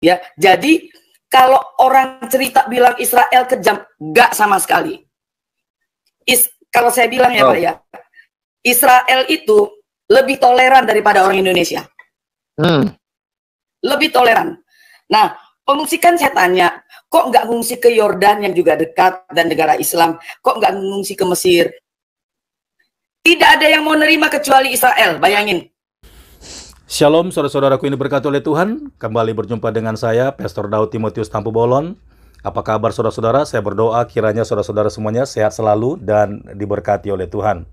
Ya, jadi kalau orang cerita bilang Israel kejam, nggak sama sekali. Kalau saya bilang ya Pak ya, Israel itu lebih toleran daripada orang Indonesia. Lebih toleran. Nah, pengungsi kan saya tanya, kok nggak ngungsi ke Yordan yang juga dekat dan negara Islam? Kok nggak ngungsi ke Mesir? Tidak ada yang mau nerima kecuali Israel, bayangin. Shalom saudara-saudaraku ini berkati oleh Tuhan. Kembali berjumpa dengan saya, Pastor Daud Timotius Tampu Bolon. Apa kabar saudara-saudara? Saya berdoa kiranya saudara-saudara semuanya sehat selalu dan diberkati oleh Tuhan.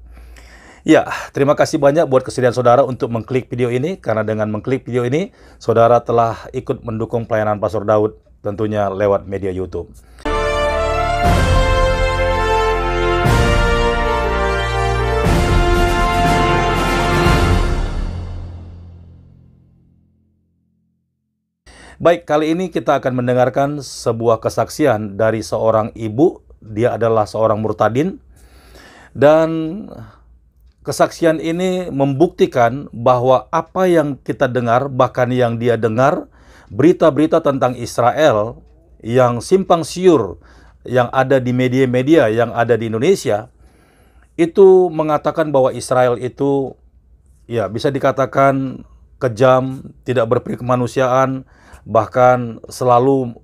Ya, terima kasih banyak buat kesediaan saudara untuk mengklik video ini. Karena dengan mengklik video ini, saudara telah ikut mendukung pelayanan Pastor Daud tentunya lewat media YouTube. Baik, kali ini kita akan mendengarkan sebuah kesaksian dari seorang ibu. Dia adalah seorang murtadin. Dan kesaksian ini membuktikan bahwa apa yang kita dengar, bahkan yang dia dengar, berita-berita tentang Israel yang simpang siur, yang ada di media-media yang ada di Indonesia, itu mengatakan bahwa Israel itu ya bisa dikatakan kejam, tidak berperi kemanusiaan, bahkan selalu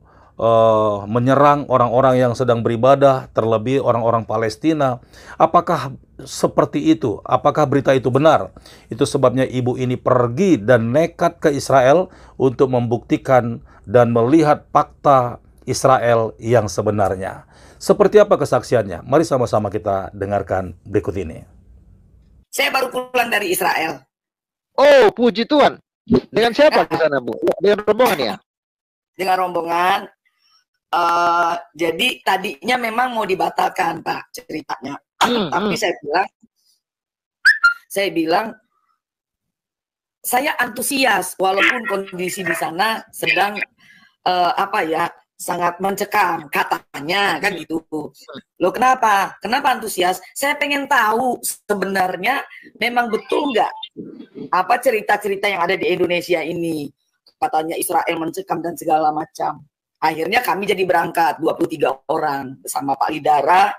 menyerang orang-orang yang sedang beribadah, terlebih orang-orang Palestina. Apakah seperti itu? Apakah berita itu benar? Itu sebabnya ibu ini pergi dan nekat ke Israel untuk membuktikan dan melihat fakta Israel yang sebenarnya. Seperti apa kesaksiannya? Mari sama-sama kita dengarkan berikut ini. Saya baru pulang dari Israel. Oh, puji Tuhan. Dengan siapa di sana, Bu? Dengan rombongan ya? Dengan rombongan. Jadi tadinya memang mau dibatalkan, Pak, ceritanya. Tapi saya bilang saya antusias walaupun kondisi di sana sedang sangat mencekam katanya kan gitu. Loh kenapa? Kenapa antusias? Saya pengen tahu sebenarnya memang betul nggak apa cerita-cerita yang ada di Indonesia ini. Katanya Israel mencekam dan segala macam. Akhirnya kami jadi berangkat 23 orang bersama Pak Lidara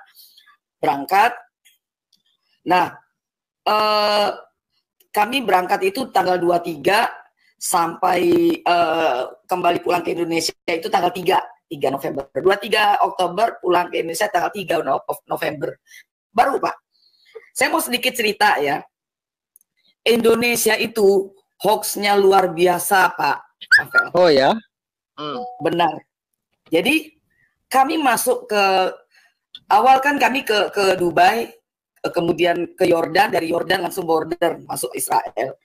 berangkat. Nah, kami berangkat itu tanggal 23 sampai kembali pulang ke Indonesia itu tanggal 3 November. 23 Oktober pulang ke Indonesia tanggal 3 November. Baru Pak. Saya mau sedikit cerita ya. Indonesia itu hoax-nya luar biasa Pak. Oh ya? Benar. Jadi kami masuk ke awal kan kami ke Dubai, kemudian ke Yordan, dari Yordan langsung border masuk Israel.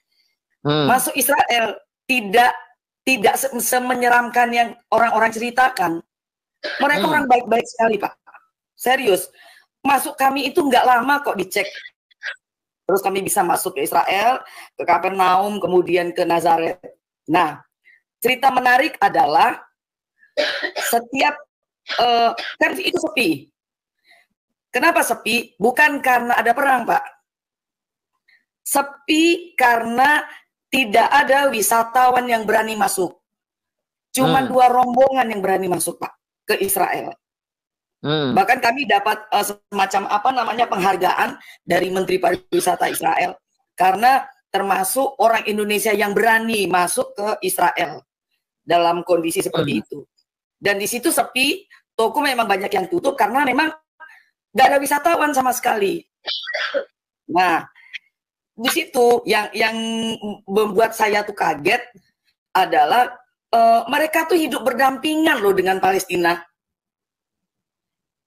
Masuk Israel tidak semenyeramkan yang orang-orang ceritakan. Mereka orang baik-baik sekali Pak. Serius. Masuk kami itu nggak lama kok dicek. Terus kami bisa masuk ke Israel, ke Kapernaum, kemudian ke Nazaret. Nah, cerita menarik adalah setiap kan itu sepi. Kenapa sepi? Bukan karena ada perang, Pak. Sepi karena tidak ada wisatawan yang berani masuk. Cuma 2 rombongan yang berani masuk, Pak, ke Israel. Bahkan kami dapat semacam penghargaan dari Menteri Pariwisata Israel karena termasuk orang Indonesia yang berani masuk ke Israel dalam kondisi seperti itu. Dan di situ sepi, toko memang banyak yang tutup karena memang nggak ada wisatawan sama sekali. Nah, di situ yang membuat saya tuh kaget adalah mereka tuh hidup berdampingan loh dengan Palestina.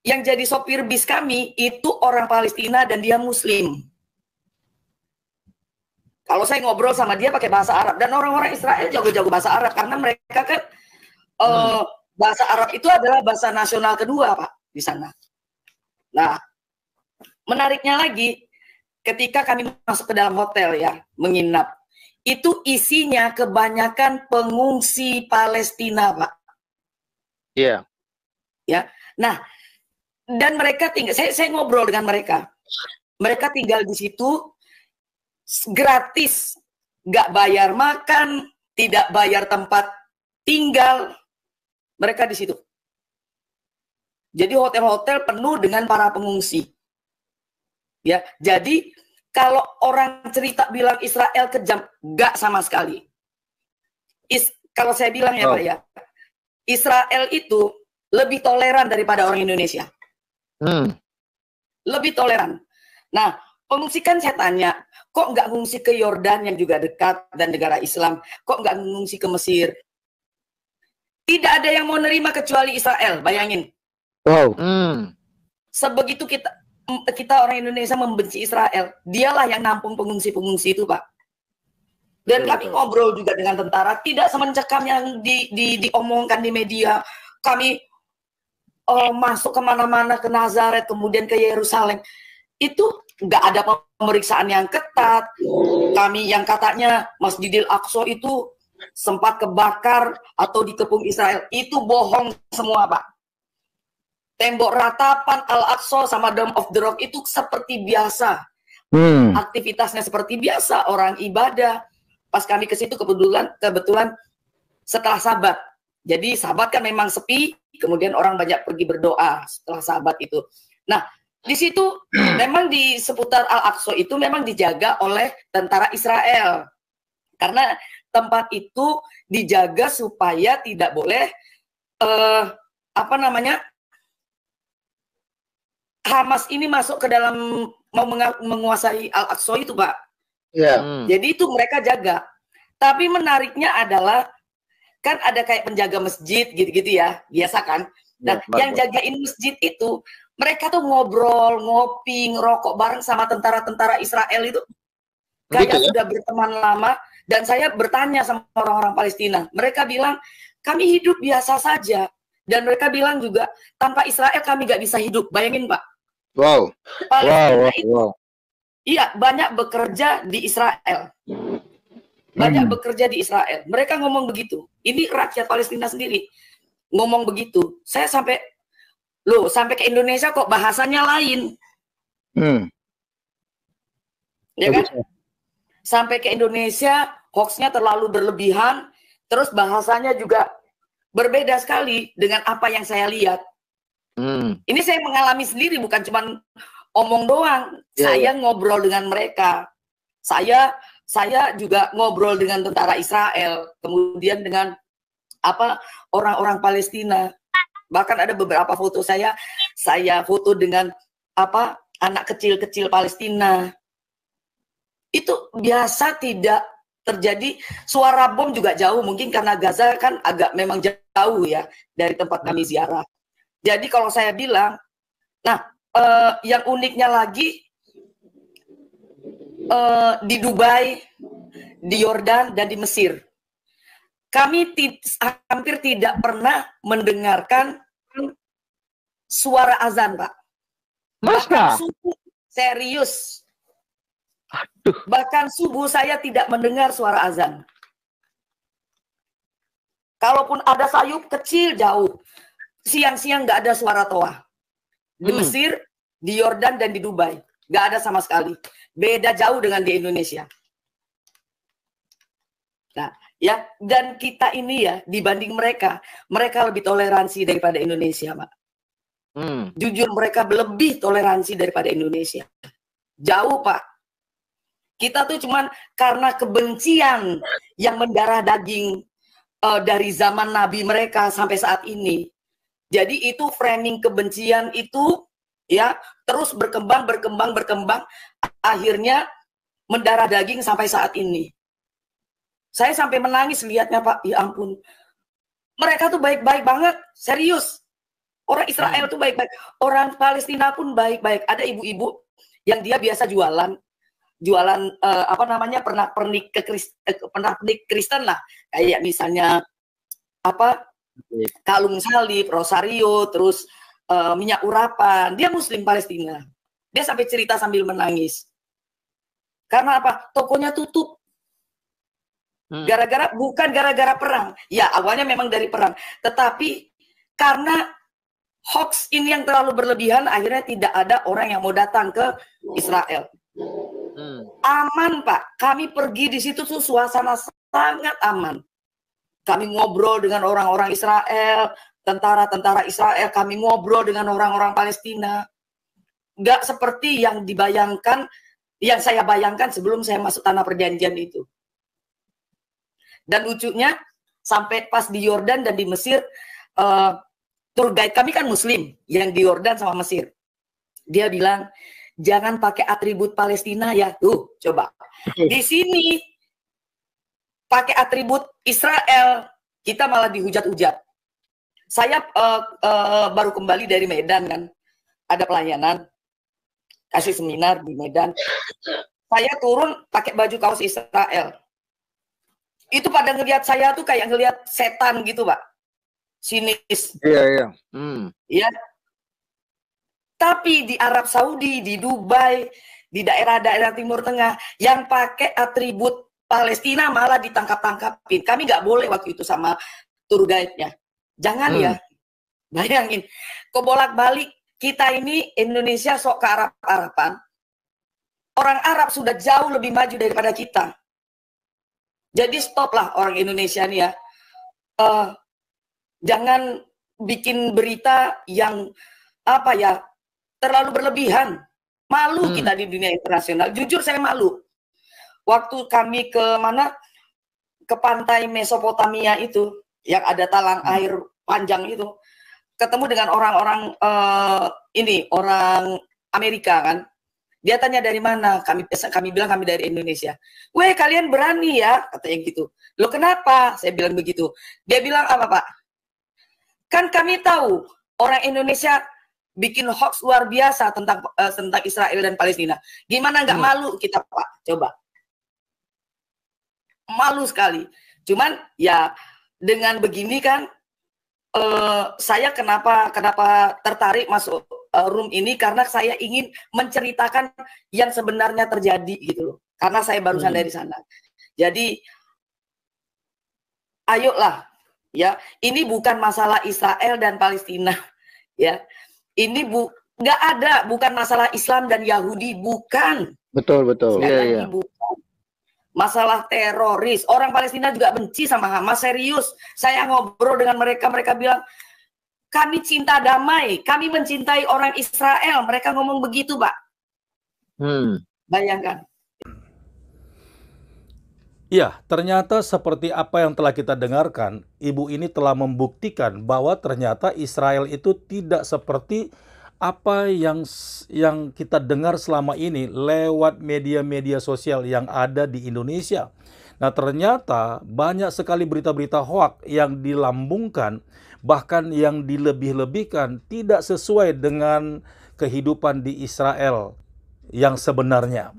Yang jadi sopir bis kami itu orang Palestina dan dia Muslim. Kalau saya ngobrol sama dia pakai bahasa Arab dan orang-orang Israel jago-jago bahasa Arab karena mereka kan bahasa Arab itu adalah bahasa nasional kedua Pak di sana. Nah, menariknya lagi ketika kami masuk ke dalam hotel ya menginap itu isinya kebanyakan pengungsi Palestina Pak. Iya. Ya, nah dan mereka tinggal. Saya ngobrol dengan mereka. Mereka tinggal di situ gratis, nggak bayar makan, tidak bayar tempat tinggal mereka di situ. Jadi hotel-hotel penuh dengan para pengungsi. Ya, jadi kalau orang cerita bilang Israel kejam, enggak sama sekali. Kalau saya bilang ya Pak ya, Israel itu lebih toleran daripada orang Indonesia. Lebih toleran. Nah, pengungsi kan saya tanya, kok nggak ngungsi ke Yordan yang juga dekat dan negara Islam? Kok nggak ngungsi ke Mesir? Tidak ada yang mau nerima kecuali Israel, bayangin. Wow. Sebegitu kita orang Indonesia membenci Israel, dialah yang nampung pengungsi-pengungsi itu, Pak. Dan kami ngobrol juga dengan tentara, tidak semencekam yang diomongkan di media. Kami masuk kemana-mana, ke Nazaret, kemudian ke Yerusalem. Itu nggak ada pemeriksaan yang ketat. Kami yang katanya Masjidil Aqsa itu sempat kebakar atau dikepung Israel, itu bohong semua, Pak. Tembok ratapan Al-Aqsa sama Dome of the Rock itu seperti biasa. Aktivitasnya seperti biasa, orang ibadah. Pas kami ke situ kebetulan setelah Sabat. Jadi Sabat kan memang sepi, kemudian orang banyak pergi berdoa setelah Sabat itu. Nah, di situ memang di seputar Al-Aqsa itu memang dijaga oleh tentara Israel. Karena tempat itu dijaga supaya tidak boleh Hamas ini masuk ke dalam mau menguasai Al-Aqsa itu, Pak. Jadi itu mereka jaga. Tapi menariknya adalah kan ada kayak penjaga masjid gitu-gitu ya, biasa kan. Nah, yang jagain masjid itu mereka tuh ngobrol, ngopi, ngerokok bareng sama tentara-tentara Israel itu. Kayak sudah berteman lama. Dan saya bertanya sama orang-orang Palestina. Mereka bilang, kami hidup biasa saja. Dan mereka bilang juga, tanpa Israel kami nggak bisa hidup. Bayangin, Pak. Wow. Palestina itu, iya, banyak bekerja di Israel. Banyak bekerja di Israel. Mereka ngomong begitu. Ini rakyat Palestina sendiri ngomong begitu. Saya sampai ke Indonesia kok bahasanya lain. Ya kan? Sampai ke Indonesia, hoaxnya terlalu berlebihan, terus bahasanya juga berbeda sekali dengan apa yang saya lihat. Ini saya mengalami sendiri, bukan cuma omong doang. Saya ngobrol dengan mereka. Saya juga ngobrol dengan tentara Israel, kemudian dengan orang-orang Palestina. Bahkan ada beberapa foto saya foto dengan anak kecil-kecil Palestina. Itu biasa tidak terjadi. Suara bom juga jauh, mungkin karena Gaza kan agak memang jauh ya dari tempat kami ziarah. Jadi kalau saya bilang, yang uniknya lagi di Dubai, di Yordan, dan di Mesir, kami hampir tidak pernah mendengarkan suara azan, Pak. Bahkan subuh, serius. Bahkan subuh saya tidak mendengar suara azan. Kalaupun ada sayup kecil jauh, siang-siang nggak ada suara toa. Di Mesir, di Yordan, dan di Dubai nggak ada sama sekali. Beda jauh dengan di Indonesia. Nah, ya, dan kita ini ya dibanding mereka lebih toleransi daripada Indonesia, Pak. Jujur mereka lebih toleransi daripada Indonesia. Jauh, Pak. Kita tuh cuman karena kebencian yang mendarah daging dari zaman Nabi mereka sampai saat ini. Jadi itu framing kebencian itu ya terus berkembang, akhirnya mendarah daging sampai saat ini. Saya sampai menangis lihatnya, Pak. Ya ampun. Mereka tuh baik-baik banget, serius. Orang Israel tuh baik-baik. Orang Palestina pun baik-baik. Ada ibu-ibu yang dia biasa jualan pernak-pernik Kristen lah, kayak misalnya kalung salib, rosario, terus minyak urapan. Dia Muslim Palestina. Dia sampai cerita sambil menangis. Karena apa? Tokonya tutup. Bukan gara-gara perang. Ya, awalnya memang dari perang. Tetapi karena hoax ini yang terlalu berlebihan, akhirnya tidak ada orang yang mau datang ke Israel. Aman, Pak. Kami pergi di situ tuh suasana sangat aman. kami ngobrol dengan orang-orang Israel, tentara-tentara Israel, kami ngobrol dengan orang-orang Palestina. Nggak seperti yang dibayangkan, yang saya bayangkan sebelum saya masuk tanah perjanjian itu. Dan lucunya, sampai pas di Yordan dan di Mesir, tour guide kami kan Muslim, yang di Yordan sama Mesir. Dia bilang, jangan pakai atribut Palestina ya. Tuh, coba. Di sini, pakai atribut Israel, kita malah dihujat-hujat. Saya baru kembali dari Medan kan, ada pelayanan, kasih seminar di Medan. Saya turun pakai baju kaos Israel. Itu pada ngelihat saya tuh kayak ngelihat setan gitu, Pak. Sinis. Iya, iya. Ya. Tapi di Arab Saudi, di Dubai, di daerah-daerah Timur Tengah, yang pakai atribut Palestina malah ditangkap-tangkapin. Kami nggak boleh waktu itu sama tour guide-nya. Jangan ya. Bayangin. Kebolak-balik, kita ini Indonesia sok ke Arab-Araban. Orang Arab sudah jauh lebih maju daripada kita. Jadi stoplah orang Indonesia nih ya. Jangan bikin berita yang apa ya, terlalu berlebihan. Malu kita di dunia internasional. Jujur saya malu. Waktu kami ke mana? Ke pantai Mesopotamia itu, yang ada talang air panjang itu, ketemu dengan orang-orang orang Amerika kan. Dia tanya dari mana? Kami bilang kami dari Indonesia. Weh, kalian berani ya, katanya gitu. Loh kenapa? Saya bilang begitu. Dia bilang apa, Pak? Kan kami tahu orang Indonesia bikin hoax luar biasa tentang Israel dan Palestina. Gimana nggak malu kita, Pak? Coba. Malu sekali. Cuman ya dengan begini kan, saya kenapa tertarik masuk room ini, karena saya ingin menceritakan yang sebenarnya terjadi gitu loh. Karena saya barusan dari sana. Jadi ayolah ya, ini bukan masalah Israel dan Palestina ya. Ini nggak ada, bukan masalah Islam dan Yahudi, bukan. Betul. Iya. Bukan. Masalah teroris. Orang Palestina juga benci sama Hamas, serius. Saya ngobrol dengan mereka, mereka bilang, kami cinta damai, kami mencintai orang Israel. Mereka ngomong begitu, Pak. Bayangkan. Ya, ternyata seperti apa yang telah kita dengarkan, ibu ini telah membuktikan bahwa ternyata Israel itu tidak seperti apa yang kita dengar selama ini lewat media-media sosial yang ada di Indonesia. Nah, ternyata banyak sekali berita-berita hoak yang dilambungkan, bahkan yang dilebih-lebihkan, tidak sesuai dengan kehidupan di Israel yang sebenarnya.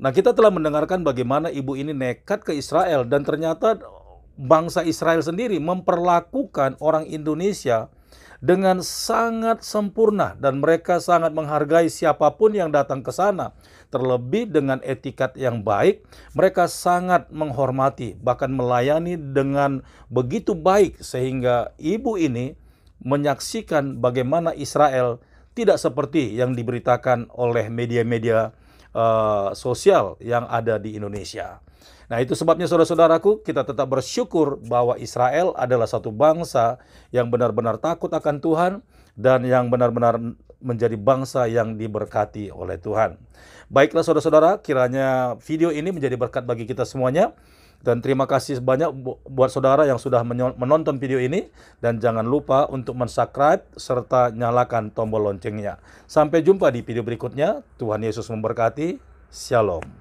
Nah, kita telah mendengarkan bagaimana ibu ini nekat ke Israel, dan ternyata bangsa Israel sendiri memperlakukan orang Indonesia dengan sangat sempurna, dan mereka sangat menghargai siapapun yang datang ke sana. Terlebih dengan etikat yang baik, mereka sangat menghormati, bahkan melayani dengan begitu baik, sehingga ibu ini menyaksikan bagaimana Israel tidak seperti yang diberitakan oleh media-media sosial yang ada di Indonesia. Nah, itu sebabnya saudara-saudaraku, kita tetap bersyukur bahwa Israel adalah satu bangsa yang benar-benar takut akan Tuhan dan yang benar-benar menjadi bangsa yang diberkati oleh Tuhan. Baiklah saudara-saudara, kiranya video ini menjadi berkat bagi kita semuanya. Dan terima kasih banyak buat saudara yang sudah menonton video ini. Dan jangan lupa untuk subscribe serta nyalakan tombol loncengnya. Sampai jumpa di video berikutnya. Tuhan Yesus memberkati. Shalom.